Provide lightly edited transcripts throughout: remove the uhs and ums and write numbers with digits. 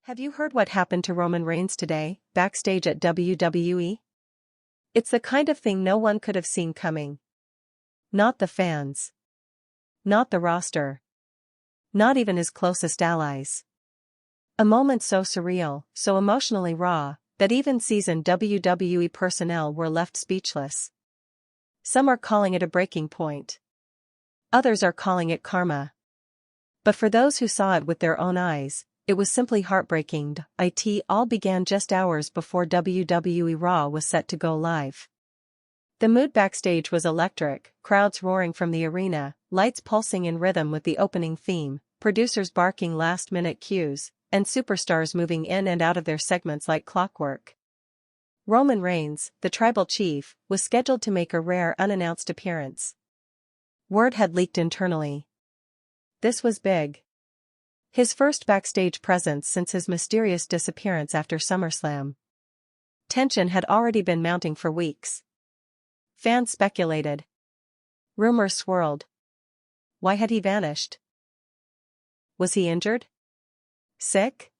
Have you heard what happened to Roman Reigns today, backstage at WWE? It's the kind of thing no one could have seen coming. Not the fans. Not the roster. Not even his closest allies. A moment so surreal, so emotionally raw, that even seasoned WWE personnel were left speechless. Some are calling it a breaking point. Others are calling it karma. But for those who saw it with their own eyes, it was simply heartbreaking. It all began just hours before WWE Raw was set to go live. The mood backstage was electric, crowds roaring from the arena, lights pulsing in rhythm with the opening theme, producers barking last-minute cues, and superstars moving in and out of their segments like clockwork. Roman Reigns, the tribal chief, was scheduled to make a rare unannounced appearance. Word had leaked internally. This was big. His first backstage presence since his mysterious disappearance after SummerSlam. Tension had already been mounting for weeks. Fans speculated. Rumors swirled. Why had he vanished? Was he injured? Sick?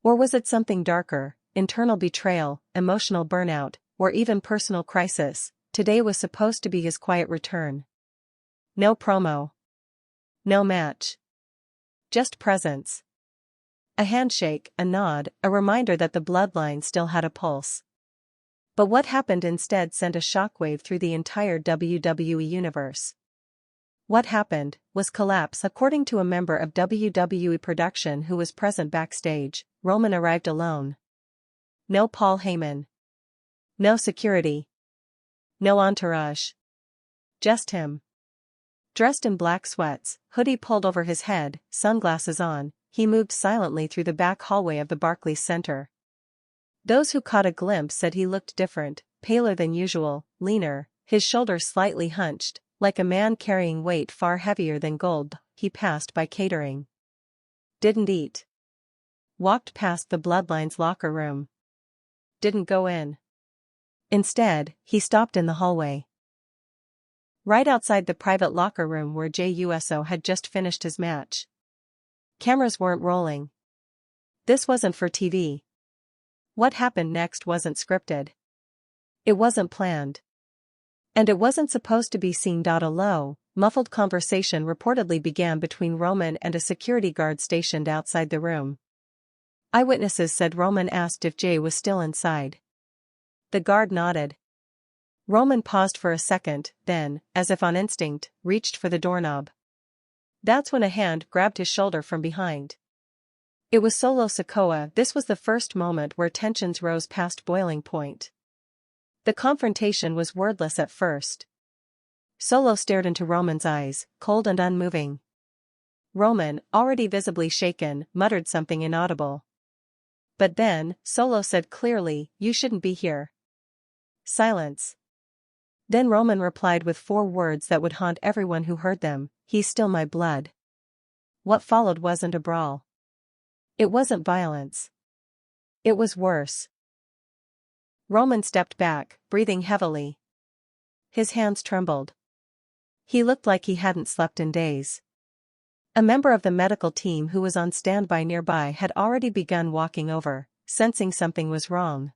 Or was it something darker, internal betrayal, emotional burnout, or even personal crisis? Today was supposed to be his quiet return. No promo. No match. Just presence. A handshake, a nod, a reminder that the Bloodline still had a pulse. But what happened instead sent a shockwave through the entire WWE universe. What happened was collapse. According to a member of WWE production who was present backstage, Roman arrived alone. No Paul Heyman. No security. No entourage. Just him. Dressed in black sweats, hoodie pulled over his head, sunglasses on, he moved silently through the back hallway of the Barclays Center. Those who caught a glimpse said he looked different, paler than usual, leaner, his shoulders slightly hunched, like a man carrying weight far heavier than gold. He passed by catering. Didn't eat. Walked past the Bloodline's locker room. Didn't go in. Instead, he stopped in the hallway. Right outside the private locker room where Jey Uso had just finished his match. Cameras weren't rolling. This wasn't for TV. What happened next wasn't scripted. It wasn't planned. And it wasn't supposed to be seen. A low, muffled conversation reportedly began between Roman and a security guard stationed outside the room. Eyewitnesses said Roman asked if Jey was still inside. The guard nodded. Roman paused for a second, then, as if on instinct, reached for the doorknob. That's when a hand grabbed his shoulder from behind. It was Solo Sikoa. This was the first moment where tensions rose past boiling point. The confrontation was wordless at first. Solo stared into Roman's eyes, cold and unmoving. Roman, already visibly shaken, muttered something inaudible. But then, Solo said clearly, "You shouldn't be here." Silence. Then Roman replied with 4 words that would haunt everyone who heard them, "He's still my blood." What followed wasn't a brawl. It wasn't violence. It was worse. Roman stepped back, breathing heavily. His hands trembled. He looked like he hadn't slept in days. A member of the medical team who was on standby nearby had already begun walking over, sensing something was wrong.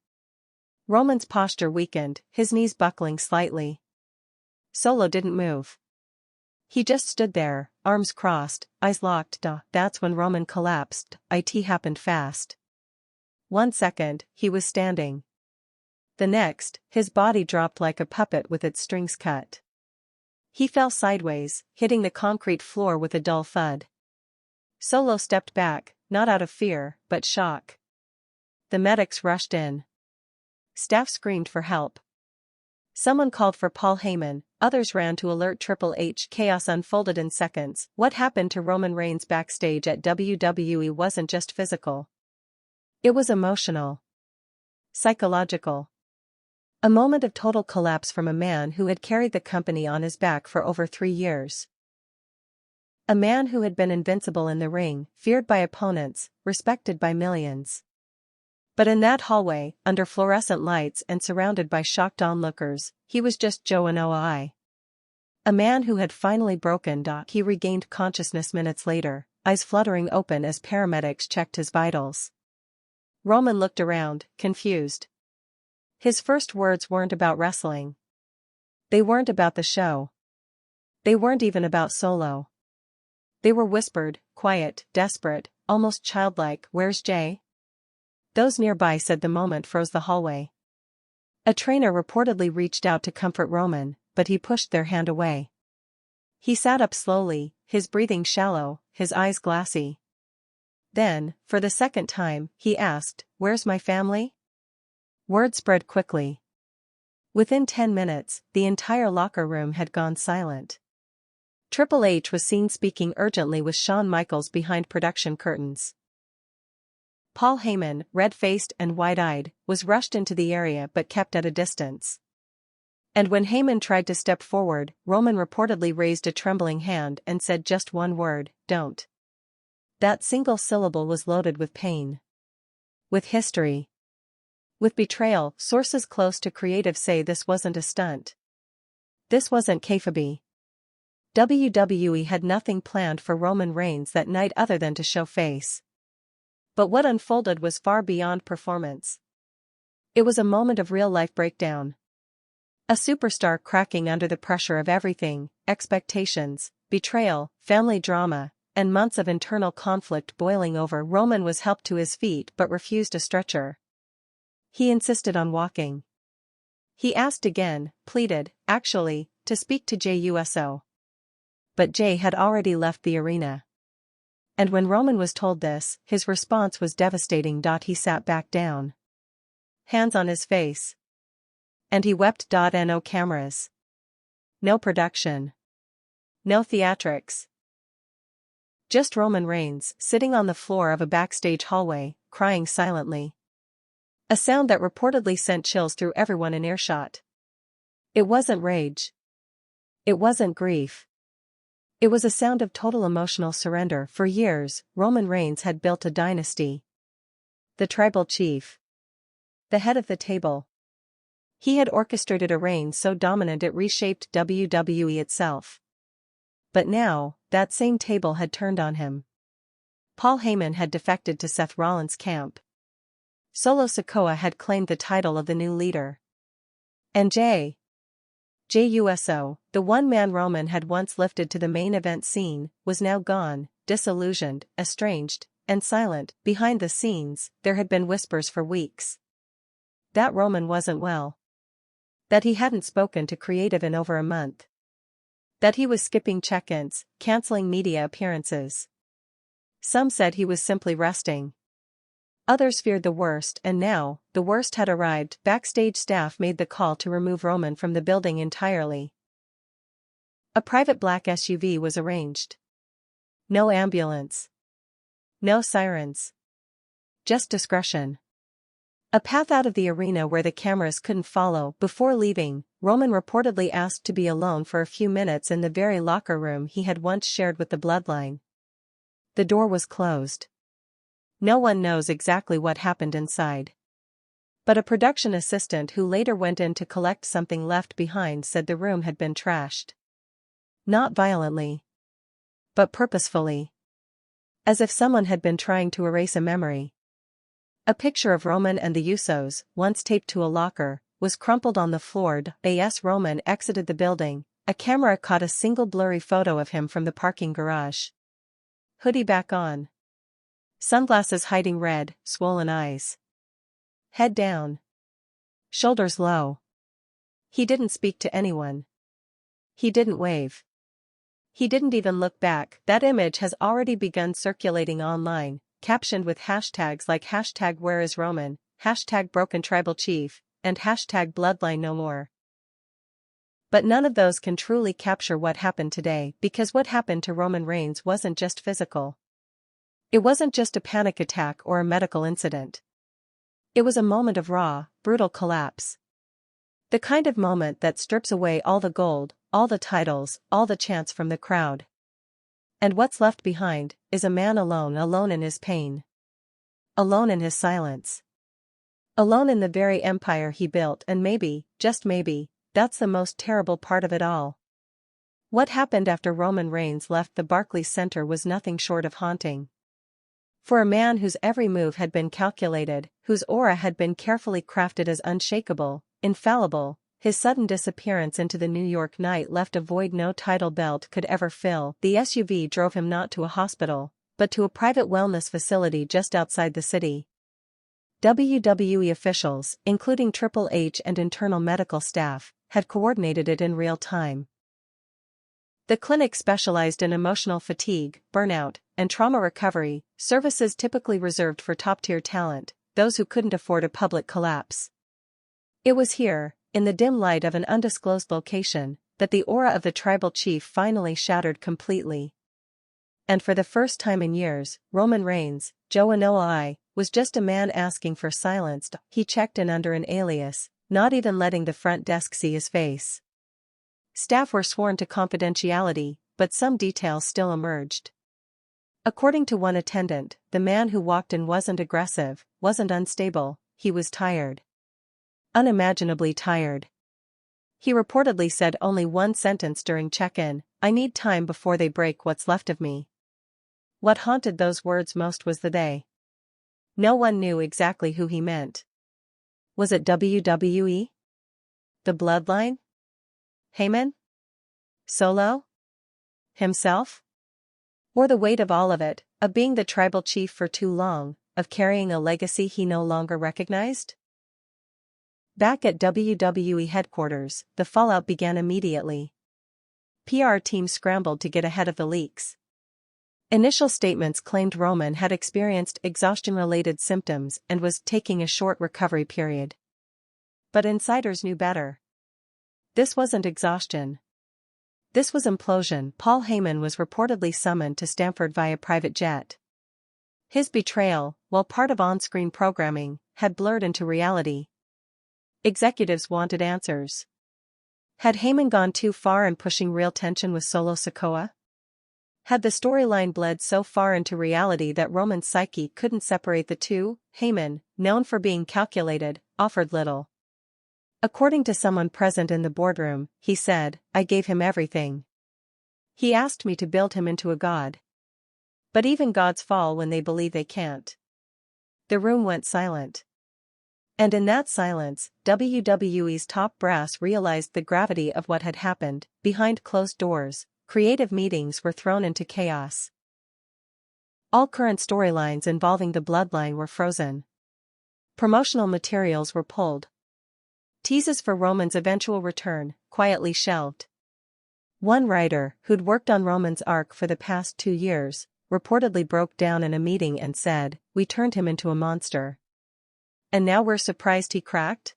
Roman's posture weakened, his knees buckling slightly. Solo didn't move. He just stood there, arms crossed, eyes locked. That's when Roman collapsed. It happened fast. 1 second, he was standing. The next, his body dropped like a puppet with its strings cut. He fell sideways, hitting the concrete floor with a dull thud. Solo stepped back, not out of fear, but shock. The medics rushed in. Staff screamed for help. Someone called for Paul Heyman, others ran to alert Triple H. Chaos unfolded in seconds. What happened to Roman Reigns backstage at WWE wasn't just physical. It was emotional. Psychological. A moment of total collapse from a man who had carried the company on his back for over 3 years. A man who had been invincible in the ring, feared by opponents, respected by millions. But in that hallway, under fluorescent lights and surrounded by shocked onlookers, he was just Joe Anoa'i. A man who had finally broken. He regained consciousness minutes later, eyes fluttering open as paramedics checked his vitals. Roman looked around, confused. His first words weren't about wrestling. They weren't about the show. They weren't even about Solo. They were whispered, quiet, desperate, almost childlike. "Where's Jay?" Those nearby said the moment froze the hallway. A trainer reportedly reached out to comfort Roman, but he pushed their hand away. He sat up slowly, his breathing shallow, his eyes glassy. Then, for the second time, he asked, "Where's my family?" Word spread quickly. Within 10 minutes, the entire locker room had gone silent. Triple H was seen speaking urgently with Shawn Michaels behind production curtains. Paul Heyman, red-faced and wide-eyed, was rushed into the area but kept at a distance. And when Heyman tried to step forward, Roman reportedly raised a trembling hand and said just one word, "Don't." That single syllable was loaded with pain. With history. With betrayal. Sources close to creative say this wasn't a stunt. This wasn't kayfabe. WWE had nothing planned for Roman Reigns that night other than to show face. But what unfolded was far beyond performance. It was a moment of real-life breakdown. A superstar cracking under the pressure of everything: expectations, betrayal, family drama, and months of internal conflict boiling over. Roman was helped to his feet but refused a stretcher. He insisted on walking. He asked again, pleaded, actually, to speak to Jey Uso. But Jey had already left the arena. And when Roman was told this, his response was devastating. He sat back down. Hands on his face. And he wept. No cameras. No production. No theatrics. Just Roman Reigns, sitting on the floor of a backstage hallway, crying silently. A sound that reportedly sent chills through everyone in earshot. It wasn't rage. It wasn't grief. It was a sound of total emotional surrender. For years, Roman Reigns had built a dynasty. The tribal chief. The head of the table. He had orchestrated a reign so dominant it reshaped WWE itself. But now, that same table had turned on him. Paul Heyman had defected to Seth Rollins' camp. Solo Sikoa had claimed the title of the new leader. And Jey Uso, the one man Roman had once lifted to the main event scene, was now gone, disillusioned, estranged, and silent. Behind the scenes, there had been whispers for weeks. That Roman wasn't well. That he hadn't spoken to creative in over a month. That he was skipping check-ins, canceling media appearances. Some said he was simply resting. Others feared the worst, and now, the worst had arrived. Backstage staff made the call to remove Roman from the building entirely. A private black SUV was arranged. No ambulance. No sirens. Just discretion. A path out of the arena where the cameras couldn't follow. Before leaving, Roman reportedly asked to be alone for a few minutes in the very locker room he had once shared with the Bloodline. The door was closed. No one knows exactly what happened inside. But a production assistant who later went in to collect something left behind said the room had been trashed. Not violently. But purposefully. As if someone had been trying to erase a memory. A picture of Roman and the Usos, once taped to a locker, was crumpled on the floor. As Roman exited the building, a camera caught a single blurry photo of him from the parking garage. Hoodie back on. Sunglasses hiding red, swollen eyes. Head down. Shoulders low. He didn't speak to anyone. He didn't wave. He didn't even look back. That image has already begun circulating online, captioned with hashtags like #WhereIsRoman, #BrokenTribalChief, and #BloodlineNoMore. But none of those can truly capture what happened today, because what happened to Roman Reigns wasn't just physical. It wasn't just a panic attack or a medical incident. It was a moment of raw, brutal collapse. The kind of moment that strips away all the gold, all the titles, all the chants from the crowd. And what's left behind is a man alone, alone in his pain. Alone in his silence. Alone in the very empire he built, and maybe, just maybe, that's the most terrible part of it all. What happened after Roman Reigns left the Barclays Center was nothing short of haunting. For a man whose every move had been calculated, whose aura had been carefully crafted as unshakable, infallible, his sudden disappearance into the New York night left a void no title belt could ever fill. The SUV drove him not to a hospital, but to a private wellness facility just outside the city. WWE officials, including Triple H and internal medical staff, had coordinated it in real time. The clinic specialized in emotional fatigue, burnout, and trauma recovery, services typically reserved for top-tier talent, those who couldn't afford a public collapse. It was here, in the dim light of an undisclosed location, that the aura of the tribal chief finally shattered completely. And for the first time in years, Roman Reigns, Joe Anoa'i, was just a man asking for silence. He checked in under an alias, not even letting the front desk see his face. Staff were sworn to confidentiality, but some details still emerged. According to one attendant, the man who walked in wasn't aggressive, wasn't unstable, he was tired. Unimaginably tired. He reportedly said only one sentence during check-in: "I need time before they break what's left of me." What haunted those words most was the they. No one knew exactly who he meant. Was it WWE? The Bloodline? Heyman? Solo? Himself? Or the weight of all of it, of being the tribal chief for too long, of carrying a legacy he no longer recognized? Back at WWE headquarters, the fallout began immediately. PR teams scrambled to get ahead of the leaks. Initial statements claimed Roman had experienced exhaustion-related symptoms and was taking a short recovery period. But insiders knew better. This wasn't exhaustion. This was implosion. Paul Heyman was reportedly summoned to Stamford via private jet. His betrayal, while part of on-screen programming, had blurred into reality. Executives wanted answers. Had Heyman gone too far in pushing real tension with Solo Sikoa? Had the storyline bled so far into reality that Roman's psyche couldn't separate the two? Heyman, known for being calculated, offered little. According to someone present in the boardroom, he said, "I gave him everything. He asked me to build him into a god. But even gods fall when they believe they can't." The room went silent. And in that silence, WWE's top brass realized the gravity of what had happened. Behind closed doors, creative meetings were thrown into chaos. All current storylines involving the Bloodline were frozen. Promotional materials were pulled. Teases for Roman's eventual return, quietly shelved. One writer, who'd worked on Roman's arc for the past 2 years, reportedly broke down in a meeting and said, "We turned him into a monster. And now we're surprised he cracked?"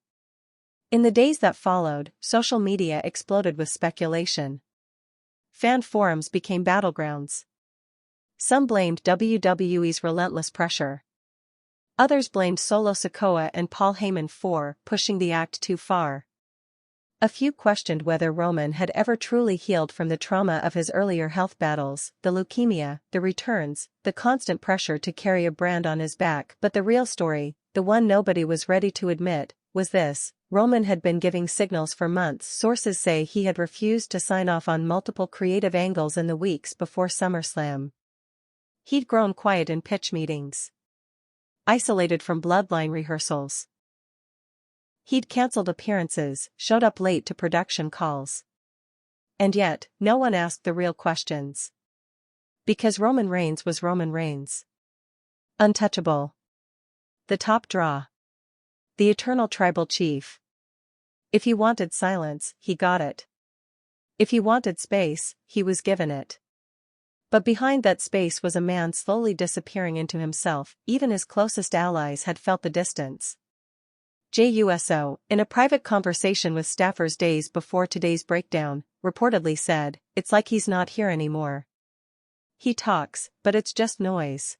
In the days that followed, social media exploded with speculation. Fan forums became battlegrounds. Some blamed WWE's relentless pressure. Others blamed Solo Sikoa and Paul Heyman for pushing the act too far. A few questioned whether Roman had ever truly healed from the trauma of his earlier health battles, the leukemia, the returns, the constant pressure to carry a brand on his back. But the real story, the one nobody was ready to admit, was this: Roman had been giving signals for months. Sources say he had refused to sign off on multiple creative angles in the weeks before SummerSlam. He'd grown quiet in pitch meetings. Isolated from Bloodline rehearsals. He'd cancelled appearances, showed up late to production calls. And yet, no one asked the real questions. Because Roman Reigns was Roman Reigns. Untouchable. The top draw. The eternal tribal chief. If he wanted silence, he got it. If he wanted space, he was given it. But behind that space was a man slowly disappearing into himself. Even his closest allies had felt the distance. Jey Uso, in a private conversation with staffers days before today's breakdown, reportedly said, "It's like he's not here anymore. He talks, but it's just noise.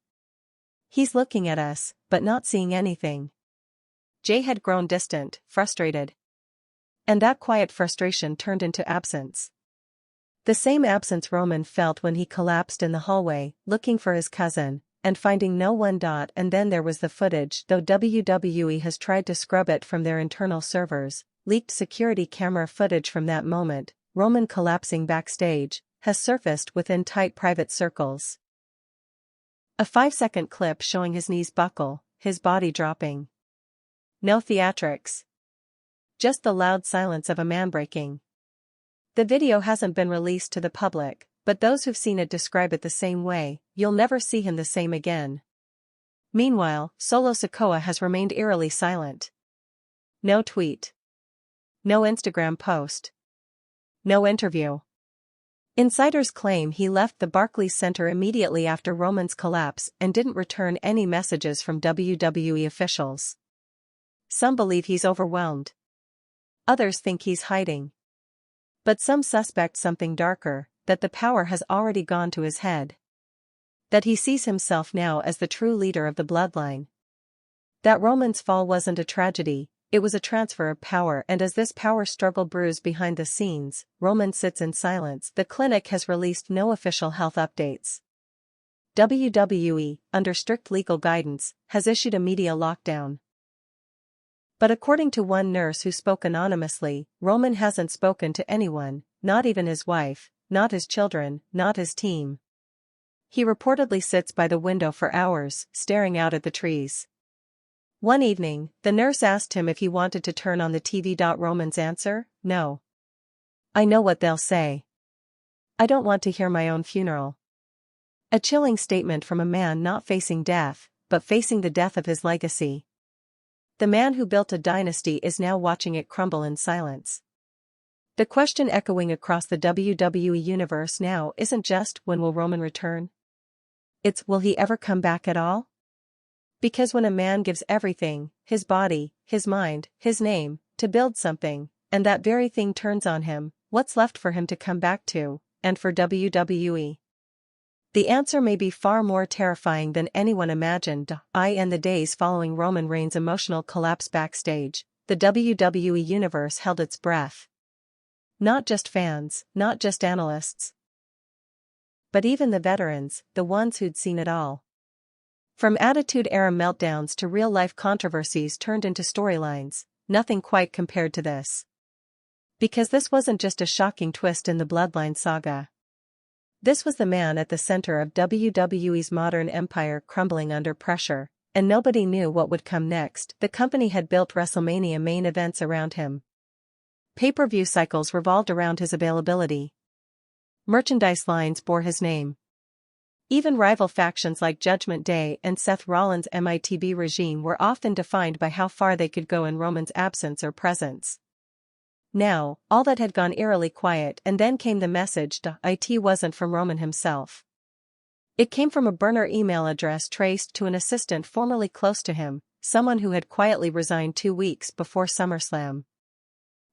He's looking at us, but not seeing anything." Jey had grown distant, frustrated. And that quiet frustration turned into absence. The same absence Roman felt when he collapsed in the hallway, looking for his cousin, and finding no one. And then there was the footage. Though WWE has tried to scrub it from their internal servers, leaked security camera footage from that moment, Roman collapsing backstage, has surfaced within tight private circles. A 5-second clip showing his knees buckle, his body dropping. No theatrics. Just the loud silence of a man breaking. The video hasn't been released to the public, but those who've seen it describe it the same way: you'll never see him the same again. Meanwhile, Solo Sikoa has remained eerily silent. No tweet. No Instagram post. No interview. Insiders claim he left the Barclays Center immediately after Roman's collapse and didn't return any messages from WWE officials. Some believe he's overwhelmed. Others think he's hiding. But some suspect something darker, that the power has already gone to his head. That he sees himself now as the true leader of the Bloodline. That Roman's fall wasn't a tragedy, it was a transfer of power, and as this power struggle brews behind the scenes, Roman sits in silence. The clinic has released no official health updates. WWE, under strict legal guidance, has issued a media lockdown. But according to one nurse who spoke anonymously, Roman hasn't spoken to anyone, not even his wife, not his children, not his team. He reportedly sits by the window for hours, staring out at the trees. One evening, the nurse asked him if he wanted to turn on the TV. Roman's answer: "No. I know what they'll say. I don't want to hear my own funeral." A chilling statement from a man not facing death, but facing the death of his legacy. The man who built a dynasty is now watching it crumble in silence. The question echoing across the WWE universe now isn't just, when will Roman return? It's, will he ever come back at all? Because when a man gives everything, his body, his mind, his name, to build something, and that very thing turns on him, what's left for him to come back to, and for WWE? The answer may be far more terrifying than anyone imagined. In the days following Roman Reigns' emotional collapse backstage, the WWE universe held its breath. Not just fans, not just analysts, but even the veterans, the ones who'd seen it all. From Attitude-era meltdowns to real-life controversies turned into storylines, nothing quite compared to this. Because this wasn't just a shocking twist in the Bloodline saga. This was the man at the center of WWE's modern empire crumbling under pressure, and nobody knew what would come next. The company had built WrestleMania main events around him. Pay-per-view cycles revolved around his availability. Merchandise lines bore his name. Even rival factions like Judgment Day and Seth Rollins' MITB regime were often defined by how far they could go in Roman's absence or presence. Now, all that had gone eerily quiet, and then came the message. It wasn't from Roman himself. It came from a burner email address traced to an assistant formerly close to him, someone who had quietly resigned 2 weeks before SummerSlam.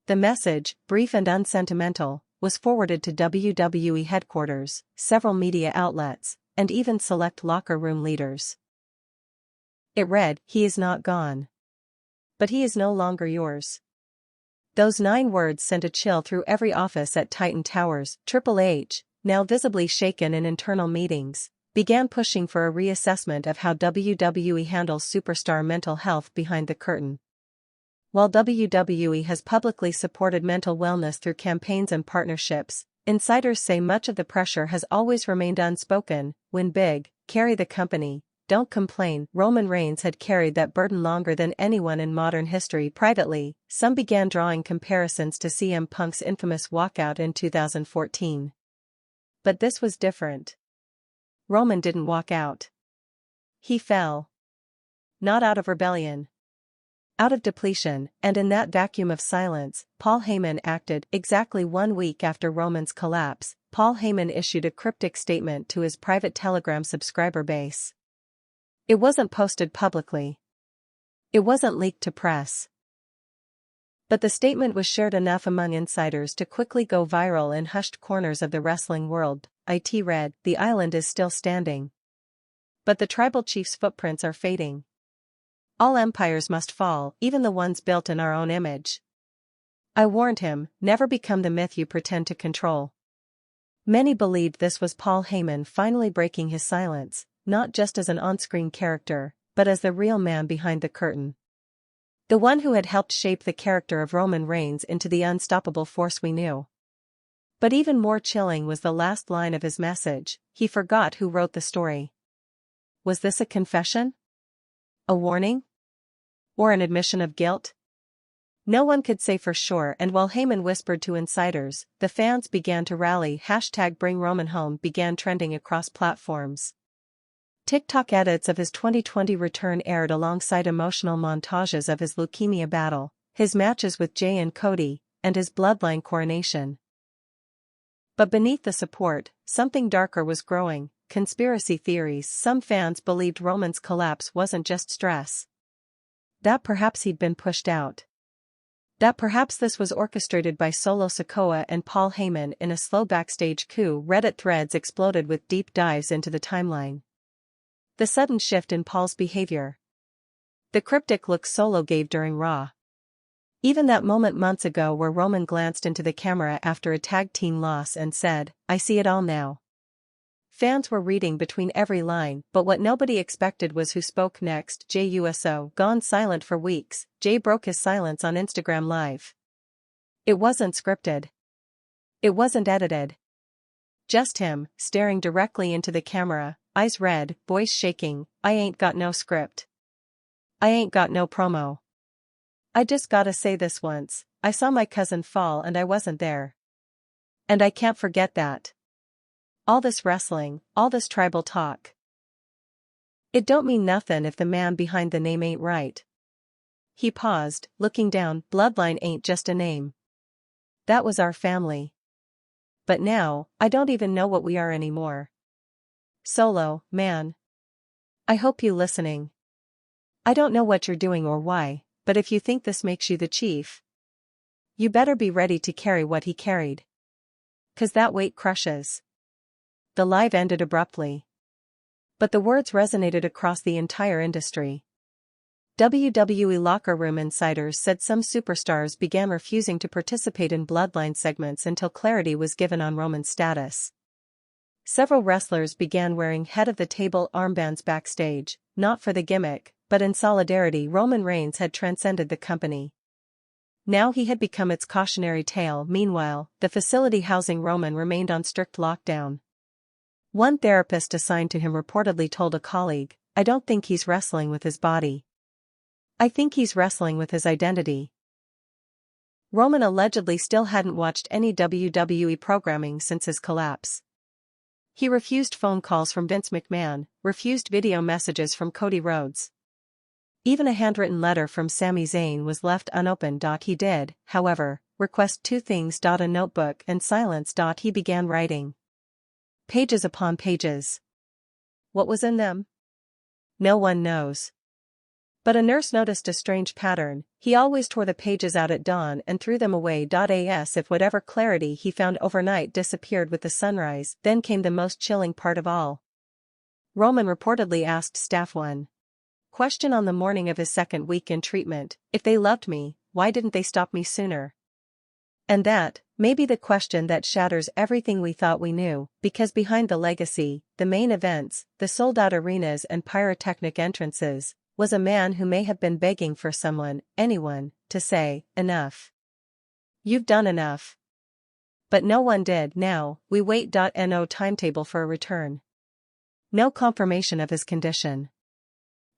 The message, brief and unsentimental, was forwarded to WWE headquarters, several media outlets, and even select locker room leaders. It read, "He is not gone. But he is no longer yours." Those 9 words sent a chill through every office at Titan Towers. Triple H, now visibly shaken in internal meetings, began pushing for a reassessment of how WWE handles superstar mental health behind the curtain. While WWE has publicly supported mental wellness through campaigns and partnerships, insiders say much of the pressure has always remained unspoken. Win big, carry the company, don't complain. Roman Reigns had carried that burden longer than anyone in modern history. Privately, some began drawing comparisons to CM Punk's infamous walkout in 2014. But this was different. Roman didn't walk out. He fell. Not out of rebellion. Out of depletion, and in that vacuum of silence, Paul Heyman acted. Exactly 1 week after Roman's collapse, Paul Heyman issued a cryptic statement to his private Telegram subscriber base. It wasn't posted publicly. It wasn't leaked to press. But the statement was shared enough among insiders to quickly go viral in hushed corners of the wrestling world. It read, "The island is still standing. But the tribal chief's footprints are fading. All empires must fall, even the ones built in our own image. I warned him, never become the myth you pretend to control." Many believed this was Paul Heyman finally breaking his silence, not just as an on-screen character, but as the real man behind the curtain. The one who had helped shape the character of Roman Reigns into the unstoppable force we knew. But even more chilling was the last line of his message: he forgot who wrote the story. Was this a confession? A warning? Or an admission of guilt? No one could say for sure, and while Heyman whispered to insiders, the fans began to rally. #BringRomanHome began trending across platforms. TikTok edits of his 2020 return aired alongside emotional montages of his leukemia battle, his matches with Jay and Cody, and his Bloodline coronation. But beneath the support, something darker was growing. Conspiracy theories. Some fans believed Roman's collapse wasn't just stress. That perhaps he'd been pushed out. That perhaps this was orchestrated by Solo Sikoa and Paul Heyman in a slow backstage coup. Reddit threads exploded with deep dives into the timeline. The sudden shift in Paul's behavior. The cryptic look Solo gave during Raw. Even that moment months ago where Roman glanced into the camera after a tag team loss and said, "I see it all now." Fans were reading between every line, but what nobody expected was who spoke next. Jey Uso, gone silent for weeks. Jay broke his silence on Instagram Live. It wasn't scripted. It wasn't edited. Just him, staring directly into the camera, eyes red, voice shaking. "I ain't got no script. I ain't got no promo. I just gotta say this once, I saw my cousin fall and I wasn't there. And I can't forget that. All this wrestling, all this tribal talk. It don't mean nothin' if the man behind the name ain't right." He paused, looking down. "Bloodline ain't just a name. That was our family. But now, I don't even know what we are anymore. Solo, man. I hope you listening. I don't know what you're doing or why, but if you think this makes you the chief, you better be ready to carry what he carried. 'Cause that weight crushes." The live ended abruptly. But the words resonated across the entire industry. WWE locker room insiders said some superstars began refusing to participate in Bloodline segments until clarity was given on Roman's status. Several wrestlers began wearing head-of-the-table armbands backstage, not for the gimmick, but in solidarity. Roman Reigns had transcended the company. Now he had become its cautionary tale. Meanwhile, the facility housing Roman remained on strict lockdown. One therapist assigned to him reportedly told a colleague, "I don't think he's wrestling with his body. I think he's wrestling with his identity." Roman allegedly still hadn't watched any WWE programming since his collapse. He refused phone calls from Vince McMahon, refused video messages from Cody Rhodes. Even a handwritten letter from Sami Zayn was left unopened. He did, however, request two things: a notebook and silence. He began writing. Pages upon pages. What was in them? No one knows. But a nurse noticed a strange pattern. He always tore the pages out at dawn and threw them away. As if whatever clarity he found overnight disappeared with the sunrise. Then came the most chilling part of all. Roman reportedly asked staff one question on the morning of his second week in treatment: "If they loved me, why didn't they stop me sooner?" And that, may be the question that shatters everything we thought we knew, because behind the legacy, the main events, the sold-out arenas and pyrotechnic entrances, was a man who may have been begging for someone, anyone, to say, "Enough. You've done enough." But no one did. Now, we wait. No timetable for a return. No confirmation of his condition.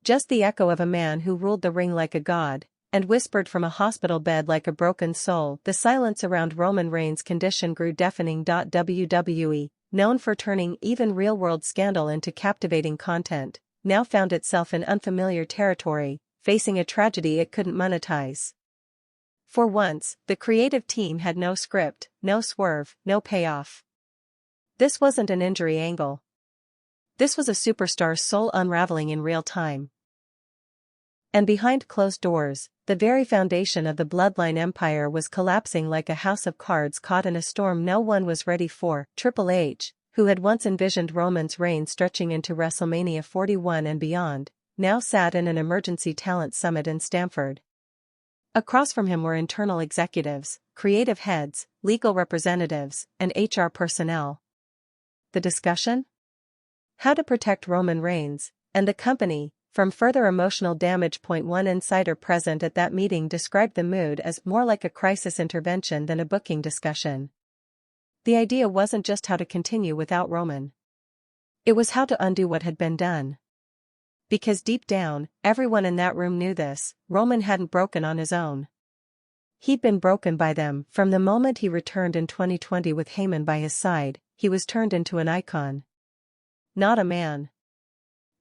Just the echo of a man who ruled the ring like a god, and whispered from a hospital bed like a broken soul. The silence around Roman Reigns' condition grew deafening. WWE, known for turning even real-world scandal into captivating content, now found itself in unfamiliar territory, facing a tragedy it couldn't monetize. For once, the creative team had no script, no swerve, no payoff. This wasn't an injury angle. This was a superstar's soul unraveling in real time. And behind closed doors, the very foundation of the Bloodline empire was collapsing like a house of cards caught in a storm no one was ready for. Triple H, who had once envisioned Roman's reign stretching into WrestleMania 41 and beyond, now sat in an emergency talent summit in Stamford. Across from him were internal executives, creative heads, legal representatives, and HR personnel. The discussion? How to protect Roman Reigns and the company from further emotional damage. One insider present at that meeting described the mood as more like a crisis intervention than a booking discussion. The idea wasn't just how to continue without Roman. It was how to undo what had been done. Because deep down, everyone in that room knew this, Roman hadn't broken on his own. He'd been broken by them. From the moment he returned in 2020 with Heyman by his side, he was turned into an icon. Not a man.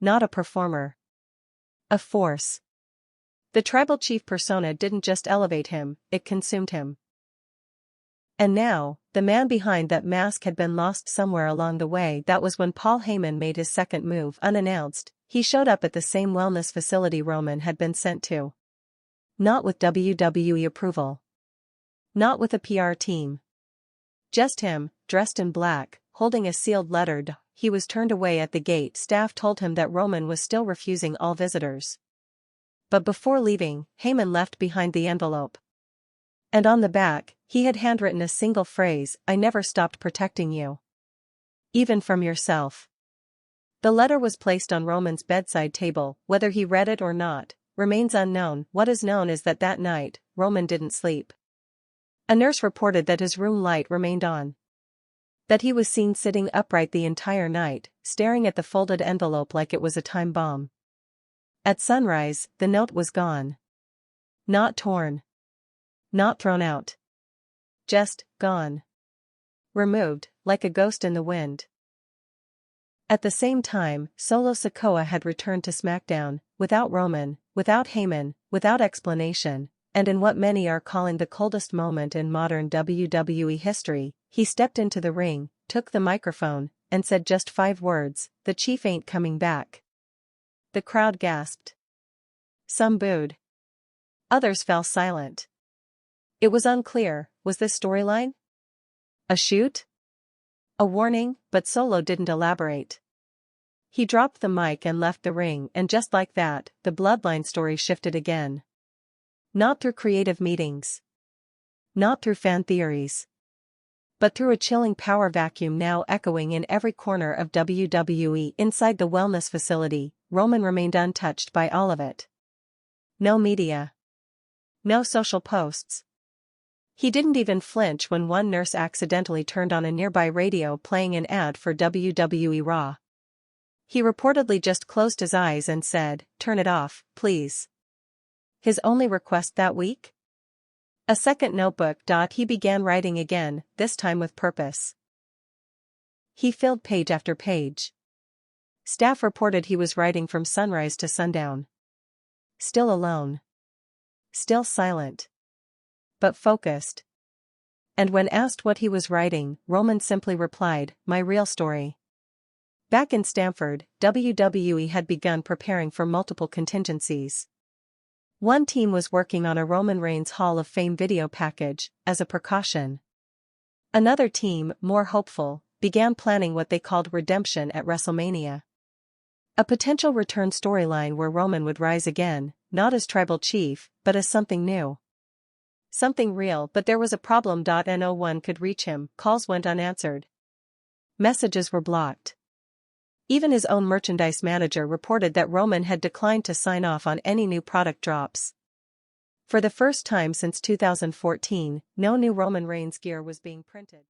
Not a performer. A force. The tribal chief persona didn't just elevate him, it consumed him. And now, the man behind that mask had been lost somewhere along the way. That was when Paul Heyman made his second move unannounced. He showed up at the same wellness facility Roman had been sent to. Not with WWE approval. Not with a PR team. Just him, dressed in black, holding a sealed letter. He was turned away at the gate. Staff told him that Roman was still refusing all visitors. But before leaving, Heyman left behind the envelope. And on the back, he had handwritten a single phrase, "I never stopped protecting you. Even from yourself." The letter was placed on Roman's bedside table. Whether he read it or not remains unknown. What is known is that night, Roman didn't sleep. A nurse reported that his room light remained on. That he was seen sitting upright the entire night, staring at the folded envelope like it was a time bomb. At sunrise, the note was gone. Not torn. Not thrown out. Just gone. Removed, like a ghost in the wind. At the same time, Solo Sikoa had returned to SmackDown, without Roman, without Heyman, without explanation, and in what many are calling the coldest moment in modern WWE history, he stepped into the ring, took the microphone, and said just 5 words, "The Chief ain't coming back." The crowd gasped. Some booed. Others fell silent. It was unclear, was this storyline? A shoot? A warning? But Solo didn't elaborate. He dropped the mic and left the ring, and just like that, the Bloodline story shifted again. Not through creative meetings. Not through fan theories. But through a chilling power vacuum now echoing in every corner of WWE. Inside the wellness facility, Roman remained untouched by all of it. No media. No social posts. He didn't even flinch when one nurse accidentally turned on a nearby radio playing an ad for WWE Raw. He reportedly just closed his eyes and said, "Turn it off, please." His only request that week? A second notebook. He began writing again, this time with purpose. He filled page after page. Staff reported he was writing from sunrise to sundown. Still alone. Still silent. But focused. And when asked what he was writing, Roman simply replied, "My real story." Back in Stamford, WWE had begun preparing for multiple contingencies. One team was working on a Roman Reigns Hall of Fame video package, as a precaution. Another team, more hopeful, began planning what they called redemption at WrestleMania. A potential return storyline where Roman would rise again, not as tribal chief, but as something new. Something real. But there was a problem. No one could reach him, calls went unanswered. Messages were blocked. Even his own merchandise manager reported that Roman had declined to sign off on any new product drops. For the first time since 2014, no new Roman Reigns gear was being printed.